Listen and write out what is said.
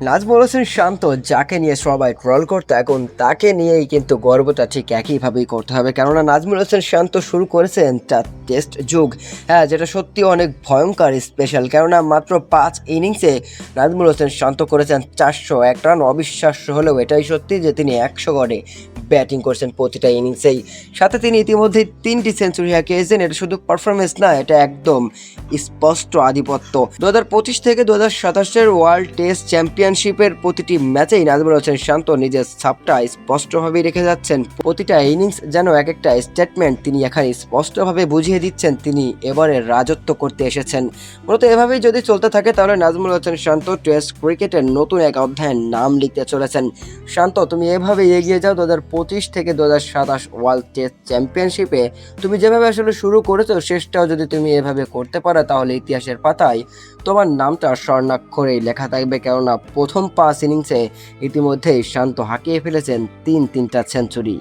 নাজমুল হোসেন শান্ত যাকে নিয়ে সবাই ট্রল করতো এখন তাকে নিয়েই কিন্তু গর্বটা ঠিক একইভাবেই করতে হবে, কেননা নাজমুল হোসেন শান্ত শুরু করেছেন তার টেস্ট যুগ। হ্যাঁ, যেটা সত্যি অনেক ভয়ঙ্কর স্পেশাল, কেননা মাত্র 5 ইনিংসে নাজমুল হোসেন শান্ত করেছেন 401 রান। অবিশ্বাস্য হলেও এটাই সত্যি যে তিনি 100 গড়ে ব্যাটিং করছেন প্রতিটা ইনিংসেই। সাথে তিনি ইতিমধ্যে 3টি সেঞ্চুরি হাঁকিয়েছেন। এটা শুধু পারফরমেন্স না, এটা একদম স্পষ্ট আধিপত্য। 2025 থেকে 2027-এর ওয়ার্ল্ড টেস্ট চ্যাম্পিয়নশিপের প্রতিটি ম্যাচেই নাজমুল হোসেন শান্ত নিজের ছাপটা স্পষ্টভাবে রেখে যাচ্ছেন। প্রতিটা ইনিংস যেন এক একটা স্টেটমেন্ট। তিনি এখানে স্পষ্টভাবে বুঝিয়ে দিচ্ছেন তিনি এবারে রাজত্ব করতে এসেছেন। মূলত এভাবেই যদি চলতে থাকে তাহলে নাজমুল হোসেন শান্ত টেস্ট ক্রিকেটের নতুন এক অধ্যায়ের নাম লিখতে চলেছেন। শান্ত, তুমি এভাবে এগিয়ে যাও। 2025 থেকে 2027 ওয়ার্ল্ড টেস্ট চ্যাম্পিয়নশিপে তুমি যেভাবে আসলে শুরু করেছো, শেষটাও যদি তুমি এভাবে করতে পারো তাহলে ইতিহাসের পাতায় তোমার নামটা স্বর্ণাক্ষরেই লেখা থাকবে, কেননা প্রথম 5 ইনিংসে ইতিমধ্যেই শান্ত হাঁকিয়ে ফেলেছেন তিনটা সেঞ্চুরি।